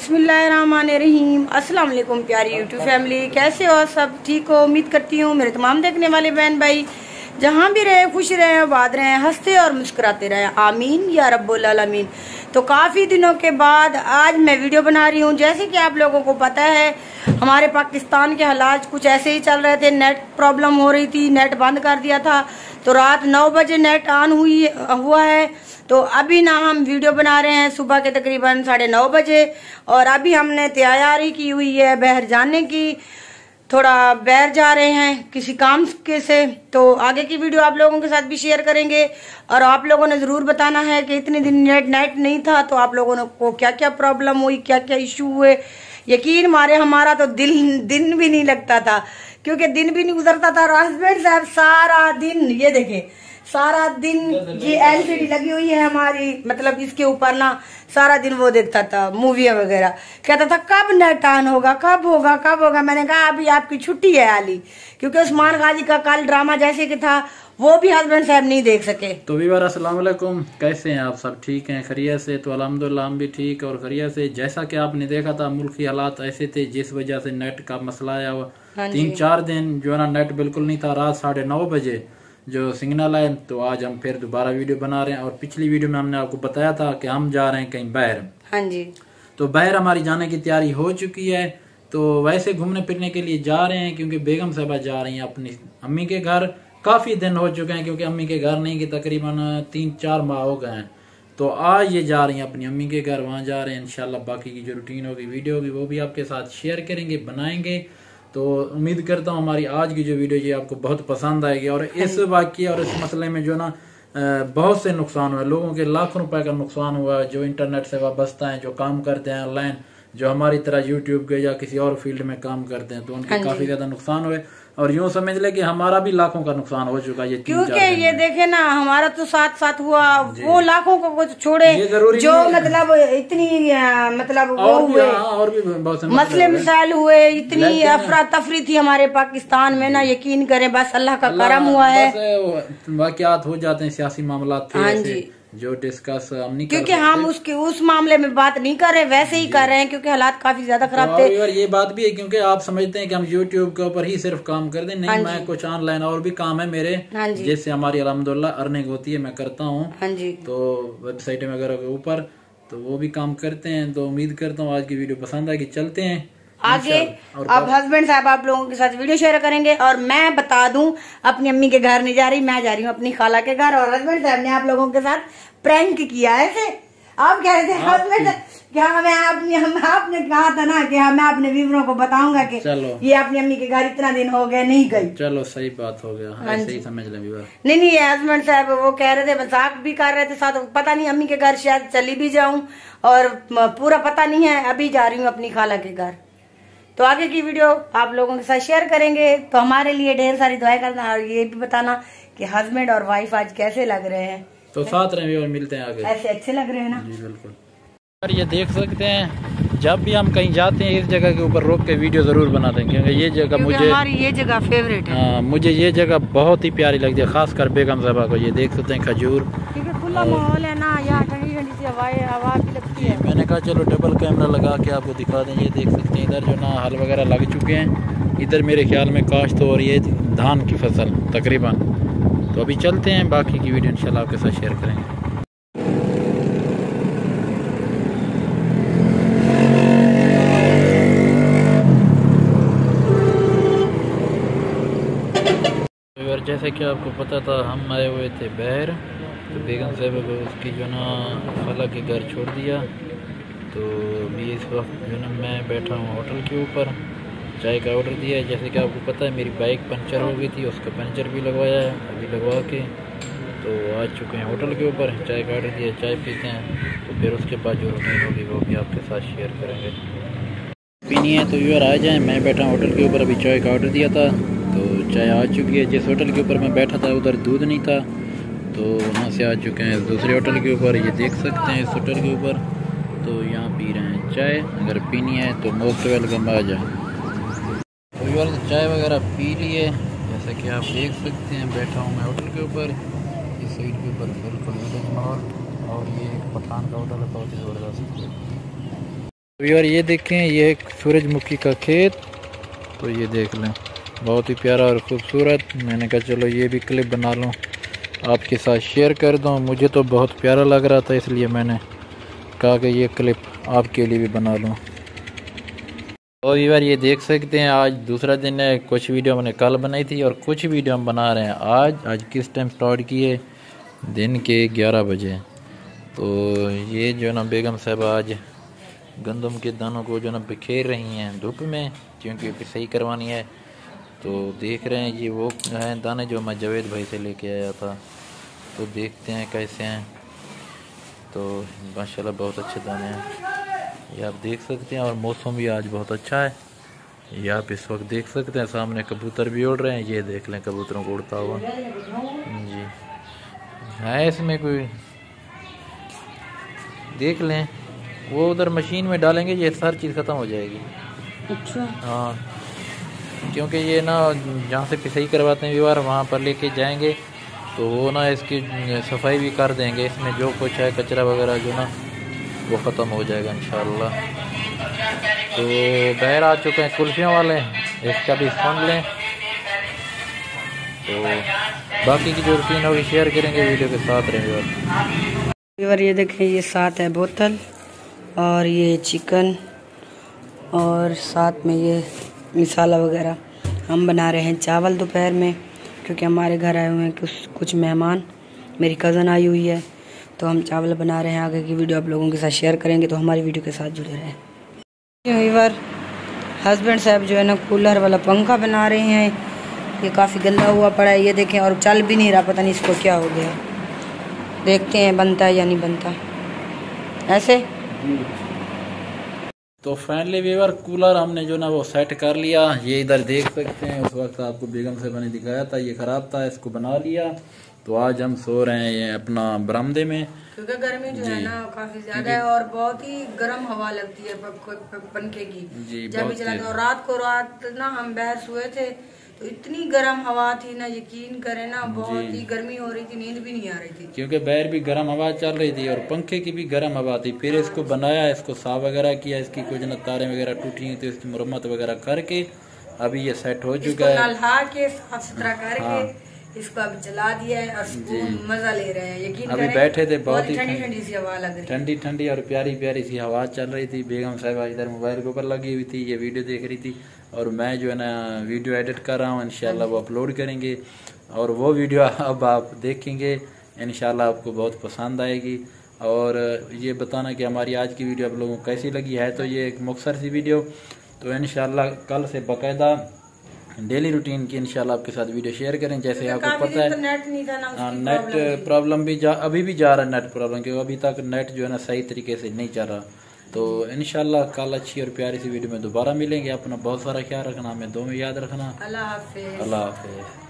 बिस्मिल्लाहिर्रहमानिर्रहीम। अस्सलाम वालेकुम प्यारी यूट्यूब फैमिली, कैसे हो? सब ठीक हो? उम्मीद करती हूँ मेरे तमाम देखने वाले बहन भाई जहाँ भी रहे खुश रहे, आबाद रहे, हंसते और मुस्कुराते रहे, आमीन या रब्बुल आलमीन। तो काफ़ी दिनों के बाद आज मैं वीडियो बना रही हूँ। जैसे कि आप लोगों को पता है हमारे पाकिस्तान के हालात कुछ ऐसे ही चल रहे थे, नेट प्रॉब्लम हो रही थी, नेट बंद कर दिया था। तो रात 9 बजे नेट ऑन हुआ है। तो अभी ना हम वीडियो बना रहे हैं सुबह के तकरीबन 9:30 बजे, और अभी हमने तैयारी की हुई है बाहर जाने की। थोड़ा बाहर जा रहे हैं किसी काम के से, तो आगे की वीडियो आप लोगों के साथ भी शेयर करेंगे। और आप लोगों ने ज़रूर बताना है कि इतने दिन नेट नहीं था तो आप लोगों को क्या क्या प्रॉब्लम हुई, क्या क्या इशू हुए। यकीन मारे हमारा तो दिन भी नहीं लगता था, क्योंकि दिन भी नहीं गुजरता था। और हस्बैंड साहब सारा दिन, ये देखे सारा दिन ये एलसीडी लगी हुई है हमारी, मतलब इसके ऊपर ना सारा दिन वो देखता था मूवियाँ वगैरह। कहता था कब नेट ऑन होगा, कब होगा कब होगा। मैंने कहा अभी आपकी छुट्टी है आली, क्योंकि उस्मान गाजी का कल ड्रामा जैसे कि था वो भी हस्बैंड साहब नहीं देख सके। तो व्यूअर अस्सलाम वालेकुम, कैसे हैं आप? सब ठीक हैं, खैरियत से? तो अल्हम्दुलिल्लाह हम भी ठीक और खैरियत से। जैसा कि आपने देखा था मुल्क की हालात ऐसे थे जिस वजह से नेट का मसला आया हुआ। 3-4 दिन जो है ना नेट बिल्कुल नहीं था। रात 9:30 बजे जो सिग्नल है, तो आज हम फिर दोबारा वीडियो बना रहे हैं। और पिछली वीडियो में हमने आपको बताया था कि हम जा रहे हैं कहीं बाहर। हाँ जी। तो बाहर हमारी जाने की तैयारी हो चुकी है। तो वैसे घूमने फिरने के लिए जा रहे हैं, क्योंकि बेगम साहबा जा रही हैं अपनी अम्मी के घर। काफी दिन हो चुके हैं, क्योंकि अम्मी के घर नहीं कि तकरीबन 3-4 माह हो गए हैं। तो आज ये जा रही हैं अपनी अम्मी के घर, वहाँ जा रहे हैं। इंशाल्लाह बाकी की जो रूटीन होगी, वीडियो होगी, वो भी आपके साथ शेयर करेंगे, बनाएंगे। तो उम्मीद करता हूँ हमारी आज की जो वीडियो ये आपको बहुत पसंद आएगी। और इस वाक़ये और इस मसले में जो ना बहुत से नुकसान हुए, लोगों के लाखों रुपए का नुकसान हुआ, जो इंटरनेट से वाबस्ता हैं, जो काम करते हैं ऑनलाइन, जो हमारी तरह यूट्यूब के या किसी और फील्ड में काम करते हैं, तो उनके काफी ज्यादा नुकसान हुए। और यूं समझ ले कि हमारा भी लाखों का नुकसान हो चुका है। क्योंकि ये देखे ना, हमारा तो साथ हुआ, वो लाखों को कुछ छोड़े जो मतलब इतनी मतलब वो हुए, और भी बहुत मसले मिसाइल हुए, इतनी अफरा तफरी थी हमारे पाकिस्तान में ना। यकीन करें बस अल्लाह का करम हुआ है। वाकयात हो जाते हैं, सियासी मामला थे जो डिस्कस हम नहीं, क्योंकि हम उस मामले में बात नहीं कर रहे, वैसे ही कर रहे हैं, क्योंकि हालात काफी ज्यादा खराब थे। और ये बात भी है, क्योंकि आप समझते हैं कि हम यूट्यूब के ऊपर ही सिर्फ काम कर दें। नहीं, मैं कुछ ऑनलाइन और भी काम है मेरे, जिससे हमारी अल्हम्दुलिल्लाह अर्निंग होती है, मैं करता हूँ। तो वेबसाइट वगैरह के ऊपर तो वो भी काम करते हैं। तो उम्मीद करता हूँ आज की वीडियो पसंद आएगी। चलते हैं आगे। अब हस्बैंड साहब आप लोगों के साथ वीडियो शेयर करेंगे। और मैं बता दूं, अपनी अम्मी के घर नहीं जा रही, मैं जा रही हूँ अपनी खाला के घर। और हस्बैंड साहब ने आप लोगों के साथ प्रैंक किया है। आप कह रहे थे हस्बैंड क्या आपने कहा था ना कि मैं अपने व्यूअरों को बताऊंगा कि ये अपनी अम्मी के घर इतना दिन हो गए नहीं गई। चलो सही बात हो गया, ऐसे ही समझ लें व्यूअर। नहीं, हस्बैंड साहब वो कह रहे थे, मजाक भी कर रहे थे साथ। पता नहीं अम्मी के घर शायद चली भी जाऊं, और पूरा पता नहीं है। अभी जा रही हूँ अपनी खाला के घर। तो आगे की वीडियो आप लोगों के साथ शेयर करेंगे। तो हमारे लिए ढेर सारी दुआएं करना, और ये भी बताना कि हस्बैंड और वाइफ आज कैसे लग रहे हैं। तो साथ रहेंगे और मिलते हैं आगे। ऐसे अच्छे लग रहे हैं ना? जी बिल्कुल। और ये देख सकते हैं, जब भी हम कहीं जाते हैं इस जगह के ऊपर रोक के वीडियो जरूर बनाते हैं, क्योंकि ये जगह हमारी ये जगह फेवरेट है। हाँ, मुझे ये जगह बहुत ही प्यारी लगती है, खासकर बेगम साहबा को। ये देख सकते हैं खजूर, खुला माहौल है ना, यहाँ ठंडी ठंडी सी हवा भी लगती है। मैंने कहा चलो डबल कैमरा लगा के आपको दिखा दें। ये देख सकते हैं इधर जो ना हल वगैरह लग चुके हैं। इधर मेरे ख्याल में काश्त हो रही है धान की फसल तकरीबन। तो अभी चलते हैं, बाकी की वीडियो इंशाल्लाह आपके साथ शेयर करेंगे। जैसे कि आपको पता था हम आए हुए थे बाहर, तो बेगम साहब को उसकी जो ना खाला के घर छोड़ दिया। तो अभी इस वक्त जो ना मैं बैठा हूँ होटल के ऊपर, चाय का ऑर्डर दिया है। जैसे कि आपको पता है मेरी बाइक पंचर हो गई थी, उसका पंचर भी लगवाया है अभी लगवा के। तो आ चुके हैं होटल के ऊपर, चाय का ऑर्डर दिया, चाय पीते हैं। तो फिर उसके बाद जो रूटीन होगी वो भी आपके साथ शेयर करेंगे। पीनी है तो व्यूअर आ जाएँ। मैं बैठा हूँ होटल के ऊपर, अभी चाय का ऑर्डर दिया था, तो चाय आ चुकी है। जिस होटल के ऊपर मैं बैठा था उधर दूध नहीं था, तो वहाँ से आ चुके हैं दूसरे होटल के ऊपर। ये देख सकते हैं इस होटल के ऊपर, तो यहाँ पी रहे हैं चाय। अगर पीनी है तो मोस्ट वेलकम, आ जाए। तो चाय वगैरह पी लिए, जैसा कि आप देख सकते हैं। बैठा हूँ मैं होटल के ऊपर, इस साइड के ऊपर बिल्कुल विलेज माहौल। और ये एक पठान का होटल है, बहुत ही ज़बरदस्त। तो यार ये देखें, ये एक सूरजमुखी का खेत, तो ये देख लें, बहुत ही प्यारा और ख़ूबसूरत। मैंने कहा चलो ये भी क्लिप बना लूँ, आपके साथ शेयर कर दूँ। मुझे तो बहुत प्यारा लग रहा था, इसलिए मैंने कहा कि ये क्लिप आपके लिए भी बना लूँ। और यार ये देख सकते हैं, आज दूसरा दिन है। कुछ वीडियो मैंने कल बनाई थी और कुछ वीडियो हम बना रहे हैं आज किस टाइम स्टार्ट किए, दिन के 11 बजे। तो ये जो ना बेगम साहब आज गंदम के दानों को जो ना बिखेर रही हैं धूप में, क्योंकि सही करवानी है। तो देख रहे हैं, ये वो हैं दाने जो मैं जावेद भाई से लेके आया था। तो देखते हैं कैसे हैं। तो माशाल्लाह बहुत अच्छे दाने हैं, ये आप देख सकते हैं। और मौसम भी आज बहुत अच्छा है, ये आप इस वक्त देख सकते हैं। सामने कबूतर भी उड़ रहे हैं, ये देख लें कबूतरों को उड़ता हुआ जी है। इसमें कोई देख लें, वो उधर मशीन में डालेंगे, ये सारी चीज़ ख़त्म हो जाएगी। अच्छा हाँ, क्योंकि ये ना जहाँ से पिसाई करवाते हैं व्यवहार, वहाँ पर लेके जाएंगे तो वो ना इसकी सफाई भी कर देंगे। इसमें जो कुछ है कचरा वगैरह जो ना वो ख़त्म हो जाएगा इंशाल्लाह। तो बाहर आ चुके हैं कुल्फियों वाले, इसका भी सुन लें। तो बाकी की जो रूटीन होगी शेयर करेंगे, वीडियो के साथ रहेंगे। और ये देखें, ये साथ है बोतल और ये चिकन और साथ में ये मसाला वगैरह। हम बना रहे हैं चावल दोपहर में, क्योंकि हमारे घर आए हुए हैं कुछ मेहमान, मेरी कज़न आई हुई है, तो हम चावल बना रहे हैं। आगे की वीडियो आप लोगों के साथ शेयर करेंगे, तो हमारी वीडियो के साथ जुड़े रहें। कई बार हस्बैंड साहब जो है ना कूलर वाला पंखा बना रहे हैं, ये काफ़ी गंदा हुआ पड़ा है, ये देखें, और चल भी नहीं रहा, पता नहीं इसको क्या हो गया। देखते हैं बनता है या नहीं बनता ऐसे। तो फाइनली व्यूअर कूलर हमने जो ना वो सेट कर लिया। ये इधर देख सकते हैं, उस वक्त आपको बेगम साहब ने दिखाया था, ये ख़राब था, इसको बना लिया। तो आज हम सो रहे हैं ये अपना बरामदे में, क्योंकि गर्मी जो है ना काफी ज्यादा है और बहुत ही गर्म हवा लगती है पंखे की जब भी चलाते। और रात ना हम बाहर सोए थे, तो इतनी गर्म हवा थी ना, यकीन करें ना, बहुत ही गर्मी हो रही थी, नींद भी नहीं आ रही थी, क्योंकि बाहर भी गर्म हवा चल रही थी और पंखे की भी गर्म हवा थी। फिर इसको बनाया, इसको साफ वगैरह किया, इसकी कुछ ना तारें वगैरह टूटी हुई थी, इसकी मरम्मत वगैरह करके अभी ये सेट हो चुका है। नहा के साफ सुथरा करके इसको अभी चला दिया है और मजा ले रहे हैं। यकीन अभी बैठे थे, बहुत ही ठंडी सी हवा लग रही, ठंडी ठंडी और प्यारी प्यारी सी हवा चल रही थी। बेगम साहब इधर मोबाइल के ऊपर लगी हुई थी, ये वीडियो देख रही थी, और मैं जो है ना वीडियो एडिट कर रहा हूँ। इंशाल्लाह वो अपलोड करेंगे और वो वीडियो अब आप देखेंगे, इंशाल्लाह आपको बहुत पसंद आएगी। और ये बताना कि हमारी आज की वीडियो आप लोगों को कैसी लगी है। तो ये एक मुख्तसर सी वीडियो, तो इंशाल्लाह कल से बाकायदा डेली रूटीन की इंशाल्लाह आपके साथ वीडियो शेयर करें। जैसे आपको पता है नेट नहीं था ना, नेट प्रॉब्लम भी अभी भी जा रहा है नेट प्रॉब्लम, क्योंकि अभी तक नेट जो है ना सही तरीके से नहीं चल रहा। तो इंशाल्लाह कल अच्छी और प्यारी सी वीडियो में दोबारा मिलेंगे। अपना बहुत सारा ख्याल रखना, हमें दो में याद रखना। अल्लाह हाफिज़। अल्लाह हाफिज़।